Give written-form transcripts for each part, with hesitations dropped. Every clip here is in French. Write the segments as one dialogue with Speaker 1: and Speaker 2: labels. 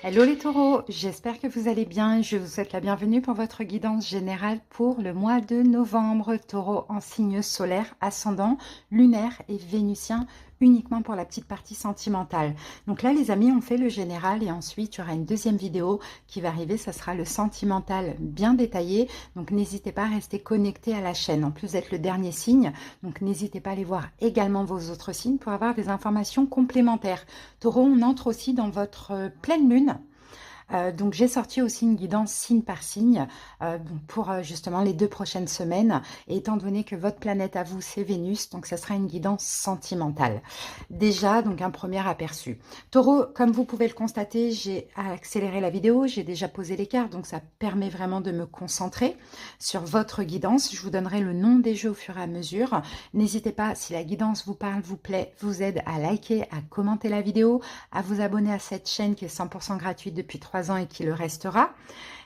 Speaker 1: Hello les taureaux, j'espère que vous allez bien. Je vous souhaite la bienvenue pour votre guidance générale pour le mois de novembre. Taureau en signe solaire, ascendant, lunaire et vénusien, uniquement pour la petite partie sentimentale. Donc là les amis, on fait le général et ensuite il y aura une deuxième vidéo qui va arriver, ça sera le sentimental bien détaillé. Donc n'hésitez pas à rester connecté à la chaîne. En plus d'être le dernier signe, donc n'hésitez pas à aller voir également vos autres signes pour avoir des informations complémentaires. Taureau, on entre aussi dans votre pleine lune. Donc j'ai sorti aussi une guidance signe par signe pour justement les 2 prochaines semaines. Et étant donné que votre planète à vous c'est Vénus, donc ça sera une guidance sentimentale. Déjà donc un premier aperçu. Taureau, comme vous pouvez le constater, j'ai accéléré la vidéo, j'ai déjà posé les cartes, donc ça permet vraiment de me concentrer sur votre guidance. Je vous donnerai le nom des jeux au fur et à mesure. N'hésitez pas, si la guidance vous parle, vous plaît, vous aide, à liker, à commenter la vidéo, à vous abonner à cette chaîne qui est 100% gratuite depuis 3 ans et qui le restera.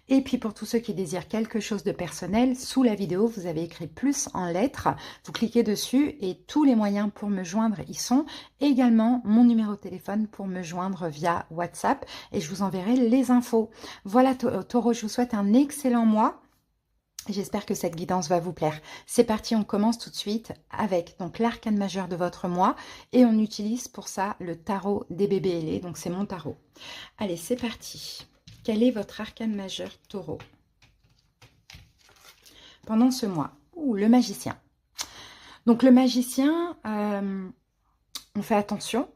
Speaker 1: Et puis pour tous ceux qui désirent quelque chose de personnel, sous la vidéo, vous avez écrit plus en lettres. Vous cliquez dessus et tous les moyens pour me joindre y sont. Également mon numéro de téléphone pour me joindre via WhatsApp et je vous enverrai les infos. Voilà Taureau, je vous souhaite un excellent mois. J'espère que cette guidance va vous plaire. C'est parti, on commence tout de suite avec donc l'arcane majeur de votre mois et on utilise pour ça le tarot des bébés ailés, donc c'est mon tarot. Allez, c'est parti. Quel est votre arcane majeur, Taureau, pendant ce mois? Le magicien. Donc le magicien, on fait attention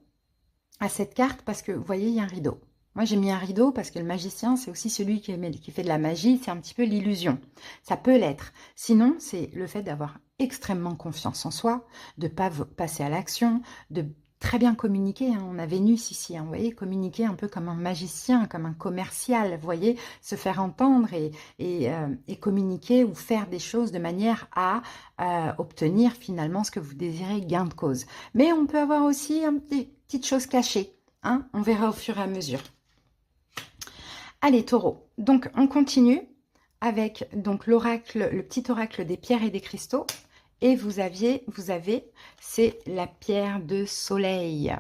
Speaker 1: à cette carte parce que vous voyez, il y a un rideau. Moi, j'ai mis un rideau parce que le magicien, c'est aussi celui qui fait de la magie, c'est un petit peu l'illusion. Ça peut l'être. Sinon, c'est le fait d'avoir extrêmement confiance en soi, de ne pas passer à l'action, de très bien communiquer. Hein. On a Vénus ici, hein, vous voyez, communiquer un peu comme un magicien, comme un commercial, vous voyez, se faire entendre et communiquer ou faire des choses de manière à obtenir finalement ce que vous désirez, gain de cause. Mais on peut avoir aussi des petites choses cachées. Hein, on verra au fur et à mesure. Allez, Taureau, donc on continue avec donc l'oracle, le petit oracle des pierres et des cristaux. Et vous avez, c'est la pierre de soleil.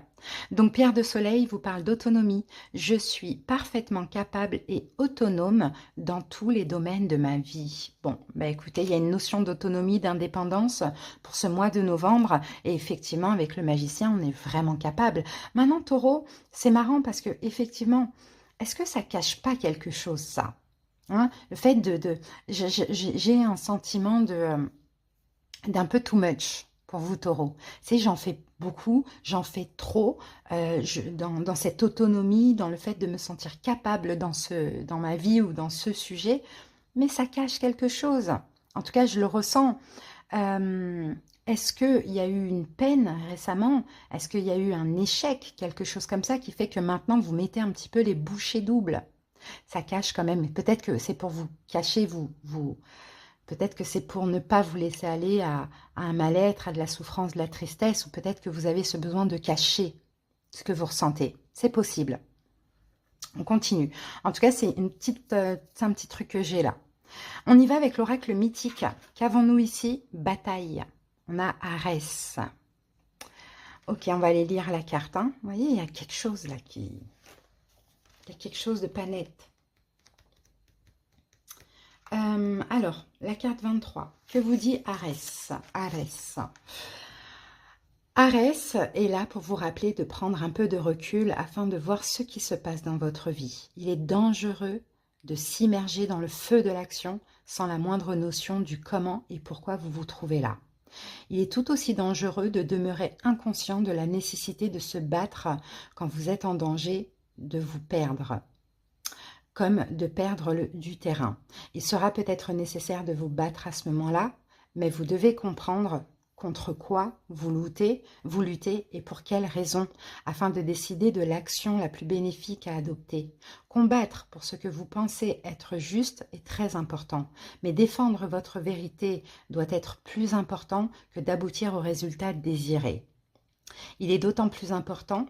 Speaker 1: Donc, pierre de soleil vous parle d'autonomie. Je suis parfaitement capable et autonome dans tous les domaines de ma vie. Bon, bah écoutez, il y a une notion d'autonomie, d'indépendance pour ce mois de novembre. Et effectivement, avec le magicien, on est vraiment capable. Maintenant, Taureau, c'est marrant parce que effectivement, est-ce que ça cache pas quelque chose, ça? Hein, le fait j'ai un sentiment d'un peu too much pour vous, Taureau. C'est j'en fais beaucoup, j'en fais trop, dans cette autonomie, dans le fait de me sentir capable dans ma vie ou dans ce sujet, mais ça cache quelque chose. En tout cas, je le ressens. Est-ce qu'il y a eu une peine récemment? Est-ce qu'il y a eu un échec? Quelque chose comme ça qui fait que maintenant, vous mettez un petit peu les bouchées doubles. Ça cache quand même. Peut-être que c'est pour vous cacher, peut-être que c'est pour ne pas vous laisser aller à un mal-être, à de la souffrance, de la tristesse, ou peut-être que vous avez ce besoin de cacher ce que vous ressentez. C'est possible. On continue. En tout cas, c'est un petit truc que j'ai là. On y va avec l'oracle mythique. Qu'avons-nous ici? Bataille. On a Arès. Ok, on va aller lire la carte. Hein. Vous voyez, il y a quelque chose là il y a quelque chose de pas net. Alors, la carte 23. Que vous dit Arès? Arès. Arès est là pour vous rappeler de prendre un peu de recul afin de voir ce qui se passe dans votre vie. Il est dangereux de s'immerger dans le feu de l'action sans la moindre notion du comment et pourquoi vous vous trouvez là. Il est tout aussi dangereux de demeurer inconscient de la nécessité de se battre quand vous êtes en danger de vous perdre, comme de perdre du terrain. Il sera peut-être nécessaire de vous battre à ce moment-là, mais vous devez comprendre contre quoi vous luttez et pour quelles raisons, afin de décider de l'action la plus bénéfique à adopter. Combattre pour ce que vous pensez être juste est très important, mais défendre votre vérité doit être plus important que d'aboutir au résultat désiré. Il est d'autant plus important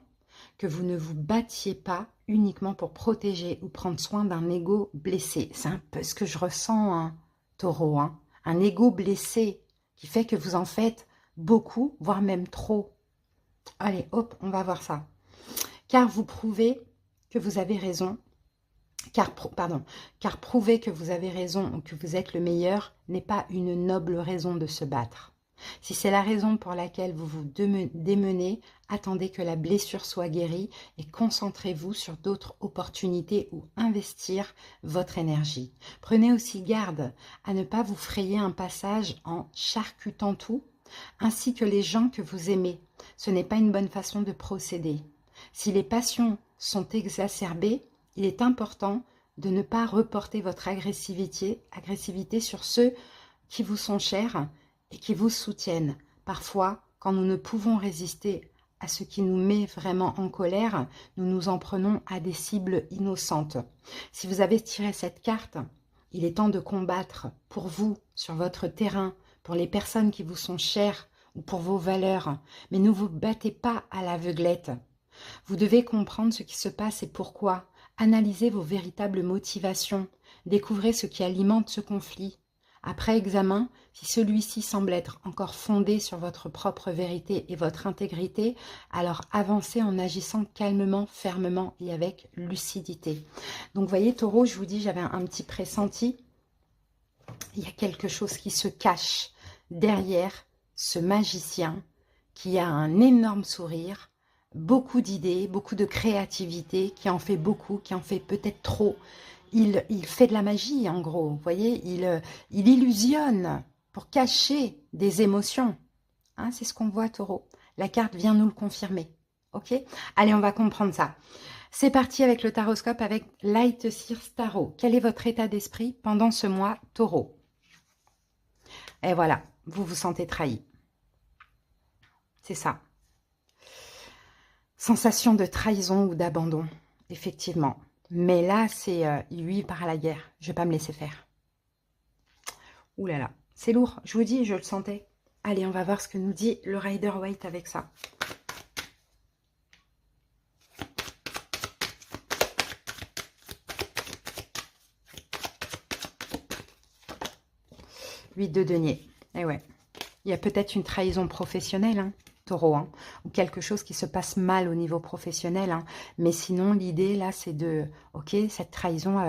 Speaker 1: que vous ne vous battiez pas uniquement pour protéger ou prendre soin d'un ego blessé. C'est un peu ce que je ressens, hein, Taureau. Hein. Un ego blessé qui fait que vous en faites beaucoup, voire même trop. Allez, hop, on va voir ça. Car vous prouvez que vous avez raison car prouver que vous avez raison ou que vous êtes le meilleur n'est pas une noble raison de se battre. Si c'est la raison pour laquelle vous vous démenez, attendez que la blessure soit guérie et concentrez-vous sur d'autres opportunités où investir votre énergie. Prenez aussi garde à ne pas vous frayer un passage en charcutant tout, ainsi que les gens que vous aimez. Ce n'est pas une bonne façon de procéder. Si les passions sont exacerbées, il est important de ne pas reporter votre agressivité sur ceux qui vous sont chers et qui vous soutiennent. Parfois, quand nous ne pouvons résister à ce qui nous met vraiment en colère, nous nous en prenons à des cibles innocentes. Si vous avez tiré cette carte, il est temps de combattre pour vous, sur votre terrain, pour les personnes qui vous sont chères ou pour vos valeurs. Mais ne vous battez pas à l'aveuglette. Vous devez comprendre ce qui se passe et pourquoi. Analysez vos véritables motivations. Découvrez ce qui alimente ce conflit. Après examen, si celui-ci semble être encore fondé sur votre propre vérité et votre intégrité, alors avancez en agissant calmement, fermement et avec lucidité. Donc, vous voyez, Taureau, je vous dis, j'avais un petit pressenti. Il y a quelque chose qui se cache derrière ce magicien qui a un énorme sourire, beaucoup d'idées, beaucoup de créativité, qui en fait beaucoup, qui en fait peut-être trop. Il fait de la magie, en gros, vous voyez, il illusionne pour cacher des émotions. Hein, c'est ce qu'on voit, Taureau. La carte vient nous le confirmer. Ok? Allez, on va comprendre ça. C'est parti avec le taroscope, avec Light Seers Tarot. Quel est votre état d'esprit pendant ce mois, Taureau? Et voilà, vous vous sentez trahi. C'est ça. Sensation de trahison ou d'abandon, effectivement. Mais là, c'est lui, il part à la guerre. Je ne vais pas me laisser faire. Ouh là là, c'est lourd. Je vous dis, je le sentais. Allez, on va voir ce que nous dit le Rider Waite avec ça. Huit de denier. Eh ouais. Il y a peut-être une trahison professionnelle, hein, Taureau, hein, ou quelque chose qui se passe mal au niveau professionnel. Hein. Mais sinon, l'idée, là, c'est de... Ok, cette trahison, elle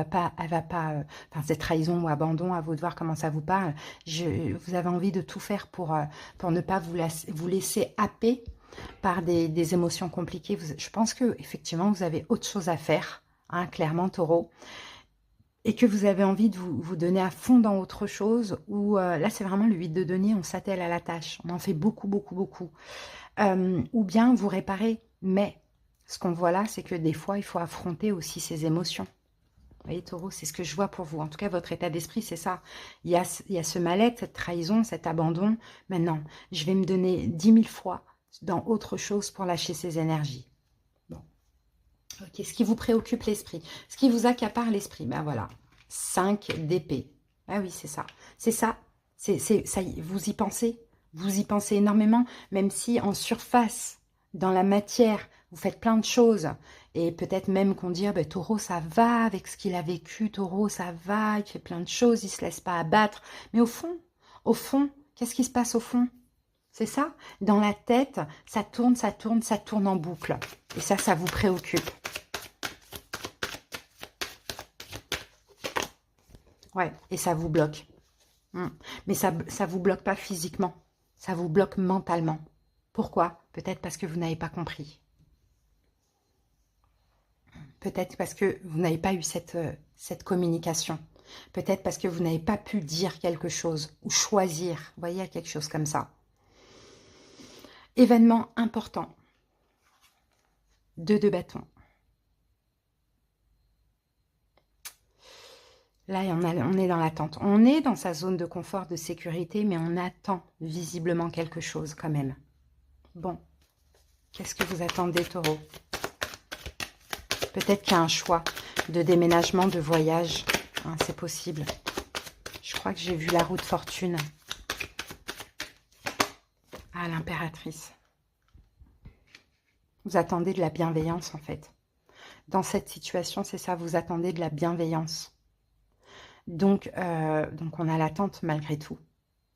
Speaker 1: va pas enfin, cette trahison ou abandon, à vous de voir comment ça vous parle. Vous avez envie de tout faire pour ne pas vous laisser happer par des émotions compliquées. Je pense que effectivement, vous avez autre chose à faire, hein, clairement, Taureau. Et que vous avez envie de vous donner à fond dans autre chose, ou là c'est vraiment le 8 de denier, on s'attelle à la tâche, on en fait beaucoup, beaucoup, beaucoup. Ou bien vous réparez, mais ce qu'on voit là, c'est que des fois, il faut affronter aussi ses émotions. Vous voyez, Taureau, c'est ce que je vois pour vous. En tout cas, votre état d'esprit, c'est ça. Il y a ce mal-être, cette trahison, cet abandon. Maintenant, je vais me donner 10 000 fois dans autre chose pour lâcher ces énergies. Ok, ce qui vous préoccupe l'esprit, ce qui vous accapare l'esprit, ben voilà, 5 d'épée. Ah oui, c'est ça. C'est ça, ça, vous y pensez énormément, même si en surface, dans la matière, vous faites plein de choses. Et peut-être même qu'on dit, ben, Taureau, ça va avec ce qu'il a vécu, Taureau, ça va, il fait plein de choses, il ne se laisse pas abattre. Mais au fond, qu'est-ce qui se passe au fond? C'est ça? Dans la tête, ça tourne, ça tourne, ça tourne en boucle. Et ça vous préoccupe. Ouais, et ça vous bloque. Mais ça vous bloque pas physiquement. Ça vous bloque mentalement. Pourquoi? Peut-être parce que vous n'avez pas compris. Peut-être parce que vous n'avez pas eu cette communication. Peut-être parce que vous n'avez pas pu dire quelque chose ou choisir. Vous voyez, quelque chose comme ça. Événement important. 2 de bâton. Là, on est dans l'attente. On est dans sa zone de confort, de sécurité, mais on attend visiblement quelque chose quand même. Bon, qu'est-ce que vous attendez, Taureau? Peut-être qu'il y a un choix de déménagement, de voyage. Hein, c'est possible. Je crois que j'ai vu la roue de fortune. Ah, l'impératrice. Vous attendez de la bienveillance, en fait. Dans cette situation, c'est ça, vous attendez de la bienveillance. Donc on a l'attente malgré tout.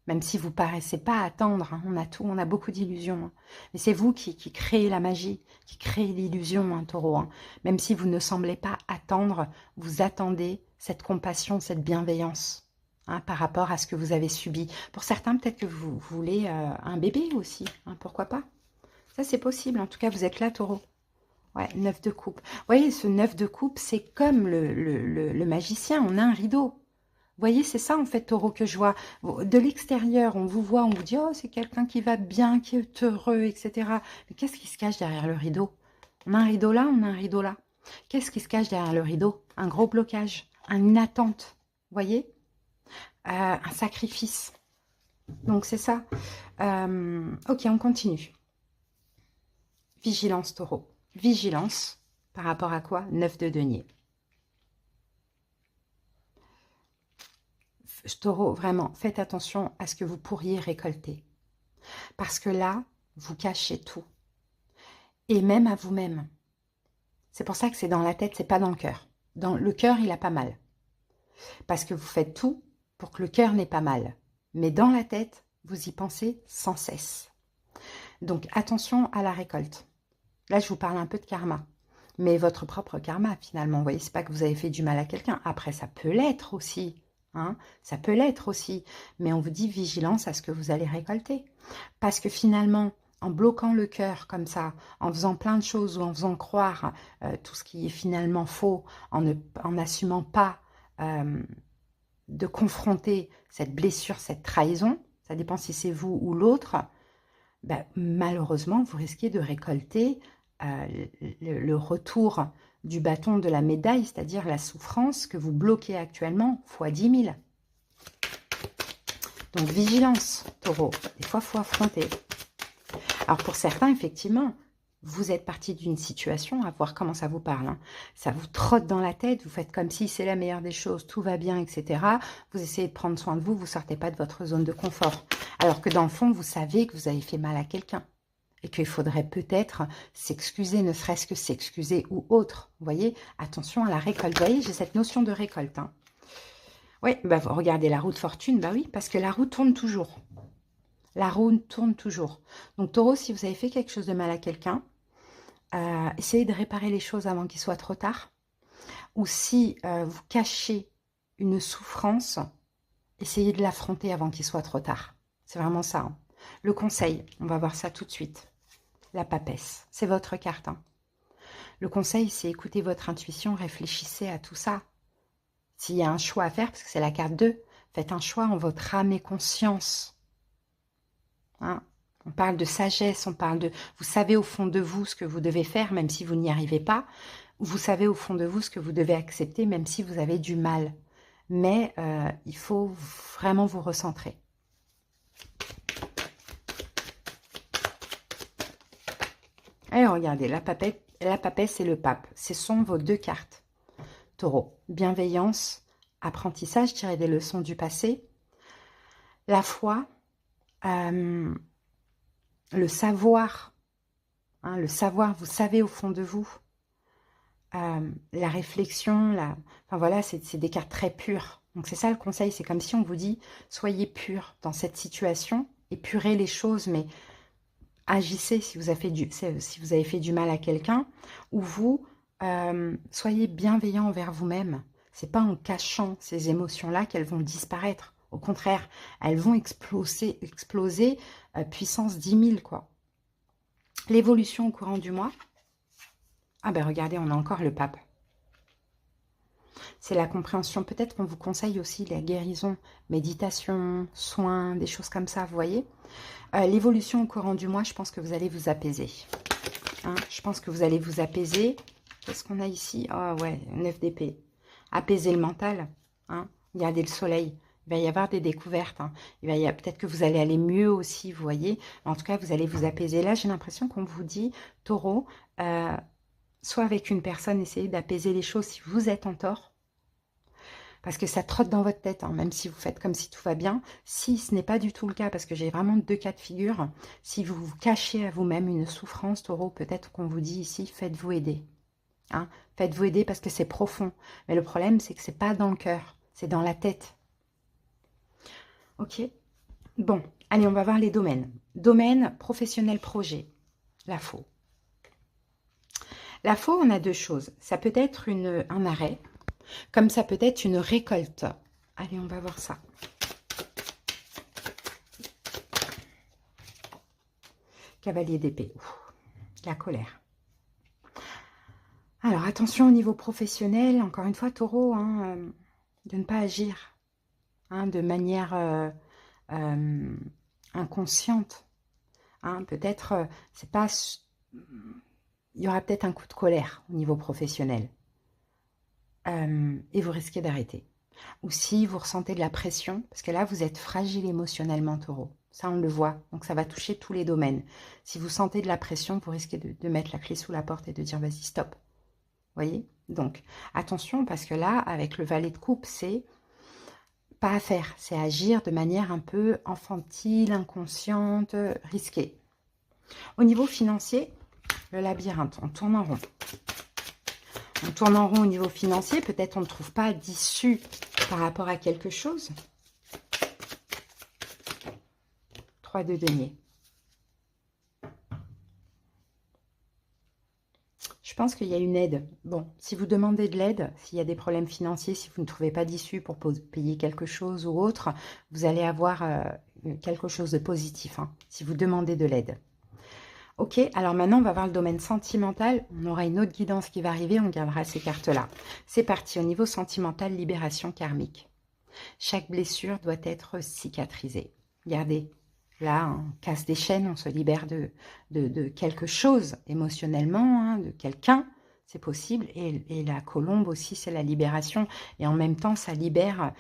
Speaker 1: Même si vous paraissez pas attendre, hein, on a tout, on a beaucoup d'illusions. Hein. Mais c'est vous qui créez la magie, qui créez l'illusion, hein, Taureau. Hein. Même si vous ne semblez pas attendre, vous attendez cette compassion, cette bienveillance hein, par rapport à ce que vous avez subi. Pour certains, peut-être que vous voulez un bébé aussi, hein, pourquoi pas. Ça, c'est possible. En tout cas, vous êtes là, Taureau. Ouais, 9 de coupe. Vous voyez, ce 9 de coupe, c'est comme le magicien, on a un rideau. Vous voyez, c'est ça en fait, Taureau, que je vois. De l'extérieur, on vous voit, on vous dit, oh, c'est quelqu'un qui va bien, qui est heureux, etc. Mais qu'est-ce qui se cache derrière le rideau? On a un rideau là, on a un rideau là. Qu'est-ce qui se cache derrière le rideau? Un gros blocage, une attente, vous voyez? Un sacrifice. Donc c'est ça. Ok, on continue. Vigilance, Taureau. Vigilance, par rapport à quoi? 9 de denier. Taureau, vraiment, faites attention à ce que vous pourriez récolter. Parce que là, vous cachez tout. Et même à vous-même. C'est pour ça que c'est dans la tête, c'est pas dans le cœur. Dans le cœur, il a pas mal. Parce que vous faites tout pour que le cœur n'ait pas mal. Mais dans la tête, vous y pensez sans cesse. Donc, attention à la récolte. Là, je vous parle un peu de karma. Mais votre propre karma, finalement. Vous voyez, c'est pas que vous avez fait du mal à quelqu'un. Après, ça peut l'être aussi. Hein, ça peut l'être aussi, mais on vous dit vigilance à ce que vous allez récolter. Parce que finalement, en bloquant le cœur comme ça, en faisant plein de choses ou en faisant croire tout ce qui est finalement faux, en n'assumant pas de confronter cette blessure, cette trahison, ça dépend si c'est vous ou l'autre, ben, malheureusement, vous risquez de récolter le retour du bâton de la médaille, c'est-à-dire la souffrance que vous bloquez actuellement, fois 10 000. Donc, vigilance, Taureau. Des fois, il faut affronter. Alors, pour certains, effectivement, vous êtes parti d'une situation, à voir comment ça vous parle. Hein. Ça vous trotte dans la tête, vous faites comme si c'est la meilleure des choses, tout va bien, etc. Vous essayez de prendre soin de vous, vous ne sortez pas de votre zone de confort. Alors que dans le fond, vous savez que vous avez fait mal à quelqu'un. Et qu'il faudrait peut-être s'excuser, ne serait-ce que s'excuser ou autre. Vous voyez, attention à la récolte. Vous voyez, j'ai cette notion de récolte. Hein. Oui, bah, regardez la roue de fortune. Bah oui, parce que la roue tourne toujours. La roue tourne toujours. Donc, Taureau, si vous avez fait quelque chose de mal à quelqu'un, essayez de réparer les choses avant qu'il soit trop tard. Ou si vous cachez une souffrance, essayez de l'affronter avant qu'il soit trop tard. C'est vraiment ça. Hein. Le conseil, on va voir ça tout de suite. La papesse, c'est votre carte. Hein. Le conseil, c'est écouter votre intuition, réfléchissez à tout ça. S'il y a un choix à faire, parce que c'est la carte 2, faites un choix en votre âme et conscience. Hein. On parle de sagesse, on parle de... Vous savez au fond de vous ce que vous devez faire, même si vous n'y arrivez pas. Vous savez au fond de vous ce que vous devez accepter, même si vous avez du mal. Mais il faut vraiment vous recentrer. Alors, regardez, la papesse et le pape. Ce sont vos deux cartes. Taureau, bienveillance, apprentissage, tirer des leçons du passé. La foi, le savoir. Hein, le savoir, vous savez au fond de vous. La réflexion, enfin voilà, c'est des cartes très pures. Donc c'est ça le conseil, c'est comme si on vous dit, soyez pur dans cette situation, épurez les choses, mais... Agissez si vous avez fait du mal à quelqu'un, ou vous, soyez bienveillant envers vous-même. Ce n'est pas en cachant ces émotions-là qu'elles vont disparaître. Au contraire, elles vont exploser puissance 10 000, quoi. L'évolution au courant du mois. Ah ben regardez, on a encore le pape. C'est la compréhension. Peut-être qu'on vous conseille aussi la guérison, méditation, soins, des choses comme ça, vous voyez. L'évolution au courant du mois, je pense que vous allez vous apaiser. Hein, je pense que vous allez vous apaiser. Qu'est-ce qu'on a ici? Ah ouais, 9 d'épée. Apaiser le mental. Hein, regardez le soleil. Il va y avoir des découvertes. Hein. Peut-être que vous allez aller mieux aussi, vous voyez. En tout cas, vous allez vous apaiser. Là, j'ai l'impression qu'on vous dit, Taureau, soit avec une personne, essayez d'apaiser les choses si vous êtes en tort. Parce que ça trotte dans votre tête, hein, même si vous faites comme si tout va bien. Si ce n'est pas du tout le cas, parce que j'ai vraiment deux cas de figure, si vous vous cachez à vous-même une souffrance, Taureau, peut-être qu'on vous dit ici, faites-vous aider. Hein, faites-vous aider parce que c'est profond. Mais le problème, c'est que ce n'est pas dans le cœur, c'est dans la tête. Ok. Bon, allez, on va voir les domaines. Domaine professionnel projet, la faux. La faux, on a deux choses. Ça peut être un arrêt, comme ça peut être une récolte. Allez, on va voir ça. Cavalier d'épée, la colère. Alors, attention au niveau professionnel, encore une fois, taureau, hein, de ne pas agir hein, de manière inconsciente. Hein, peut-être, c'est pas... Il y aura peut-être un coup de colère au niveau professionnel. Et vous risquez d'arrêter. Ou si vous ressentez de la pression, parce que là, vous êtes fragile émotionnellement, taureau. Ça, on le voit. Donc, ça va toucher tous les domaines. Si vous sentez de la pression, vous risquez de mettre la clé sous la porte et de dire, vas-y, stop. Vous voyez? Donc, attention, parce que là, avec le valet de coupe, c'est pas à faire. C'est agir de manière un peu infantile, inconsciente, risquée. Au niveau financier, le labyrinthe, on tourne en rond. On tourne en rond au niveau financier. Peut-être on ne trouve pas d'issue par rapport à quelque chose. 3 de denier. Je pense qu'il y a une aide. Bon, si vous demandez de l'aide, s'il y a des problèmes financiers, si vous ne trouvez pas d'issue pour payer quelque chose ou autre, vous allez avoir quelque chose de positif, hein, si vous demandez de l'aide. Ok, alors maintenant, on va voir le domaine sentimental. On aura une autre guidance qui va arriver, on gardera ces cartes-là. C'est parti, au niveau sentimental, libération karmique. Chaque blessure doit être cicatrisée. Regardez, là, on casse des chaînes, on se libère de quelque chose émotionnellement, hein, de quelqu'un, c'est possible. Et la colombe aussi, c'est la libération. Et en même temps, ça libère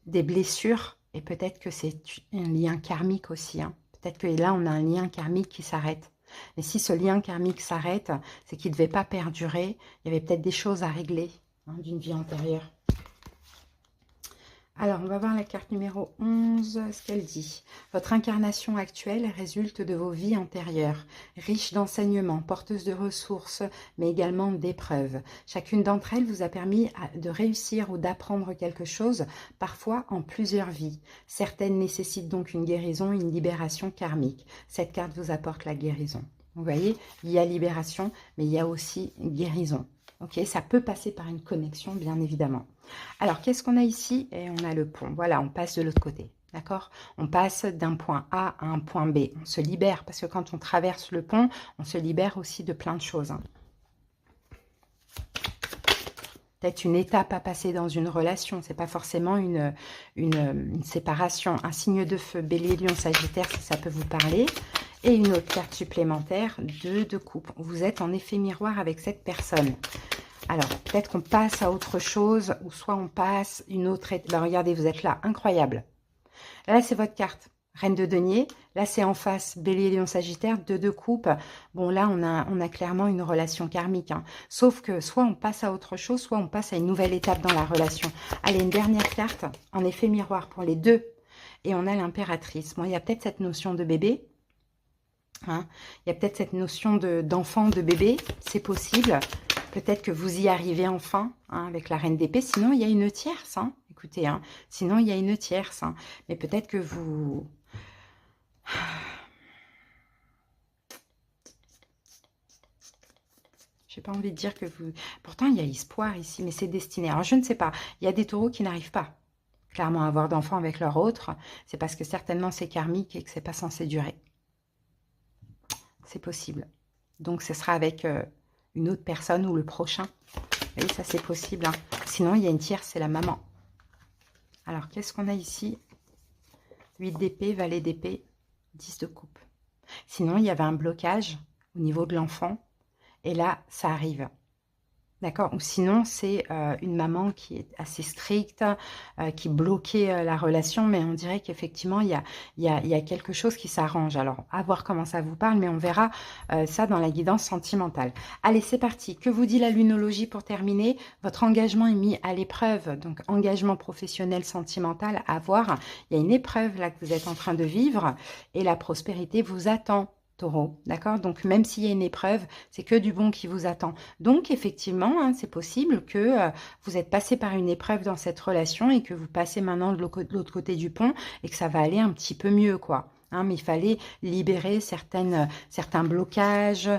Speaker 1: des blessures. Et peut-être que c'est un lien karmique aussi, hein. Peut-être que là, on a un lien karmique qui s'arrête. Et si ce lien karmique s'arrête, c'est qu'il ne devait pas perdurer. Il y avait peut-être des choses à régler hein, d'une vie antérieure. Alors, on va voir la carte numéro 11, ce qu'elle dit. Votre incarnation actuelle résulte de vos vies antérieures, riche d'enseignements, porteuse de ressources, mais également d'épreuves. Chacune d'entre elles vous a permis de réussir ou d'apprendre quelque chose, parfois en plusieurs vies. Certaines nécessitent donc une guérison, une libération karmique. Cette carte vous apporte la guérison. Vous voyez, il y a libération, mais il y a aussi guérison. Ok, ça peut passer par une connexion, bien évidemment. Alors, qu'est-ce qu'on a ici? Et on a le pont. Voilà, on passe de l'autre côté. D'accord? On passe d'un point A à un point B. On se libère, parce que quand on traverse le pont, on se libère aussi de plein de choses. Hein. Peut-être une étape à passer dans une relation. Ce n'est pas forcément une séparation. Un signe de feu, bélier, lion, sagittaire, si ça peut vous parler. Et une autre carte supplémentaire, 2 de coupe. Vous êtes en effet miroir avec cette personne. Alors, peut-être qu'on passe à autre chose, ou soit on passe une autre... Ben, regardez, vous êtes là, incroyable. Là, c'est votre carte, reine de denier. Là, c'est en face, bélier, lion, sagittaire, 2 de coupe. Bon, là, on a clairement une relation karmique. Hein. Sauf que soit on passe à autre chose, soit on passe à une nouvelle étape dans la relation. Allez, une dernière carte, en effet miroir pour les deux. Et on a l'impératrice. Bon, il y a peut-être cette notion de bébé. Hein. Il y a peut-être cette notion d'enfant, de bébé. C'est possible. Peut-être que vous y arrivez enfin hein, avec la reine d'épée. Sinon, il y a une tierce. Hein. Écoutez, hein. Sinon, il y a une tierce. Hein. Mais peut-être que vous... J'ai pas envie de dire que vous... Pourtant, il y a espoir ici, mais c'est destiné. Alors, je ne sais pas. Il y a des taureaux qui n'arrivent pas, clairement, à avoir d'enfants avec leur autre. C'est parce que certainement, c'est karmique et que c'est pas censé durer. C'est possible. Donc, ce sera avec... une autre personne ou le prochain. Vous voyez, ça c'est possible. Hein. Sinon, il y a une tierce, c'est la maman. Alors, qu'est-ce qu'on a ici? 8 d'épée, valet d'épée, 10 de coupe. Sinon, il y avait un blocage au niveau de l'enfant. Et là, ça arrive. D'accord? Ou sinon, c'est une maman qui est assez stricte, qui bloquait la relation, mais on dirait qu'effectivement, il y a quelque chose qui s'arrange. Alors, à voir comment ça vous parle, mais on verra ça dans la guidance sentimentale. Allez, c'est parti. Que vous dit la lunologie pour terminer? Votre engagement est mis à l'épreuve. Donc, engagement professionnel, sentimental, à voir. Il y a une épreuve là que vous êtes en train de vivre et la prospérité vous attend. Taureau, d'accord? Donc, même s'il y a une épreuve, c'est que du bon qui vous attend. Donc, effectivement, hein, c'est possible que vous êtes passé par une épreuve dans cette relation et que vous passez maintenant de l'autre côté du pont et que ça va aller un petit peu mieux, quoi. Hein, mais il fallait libérer certains blocages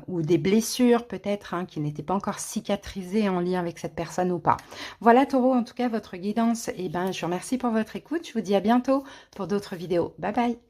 Speaker 1: ou des blessures peut-être hein, qui n'étaient pas encore cicatrisées en lien avec cette personne ou pas. Voilà, Taureau, en tout cas, votre guidance. Et ben, je vous remercie pour votre écoute. Je vous dis à bientôt pour d'autres vidéos. Bye bye!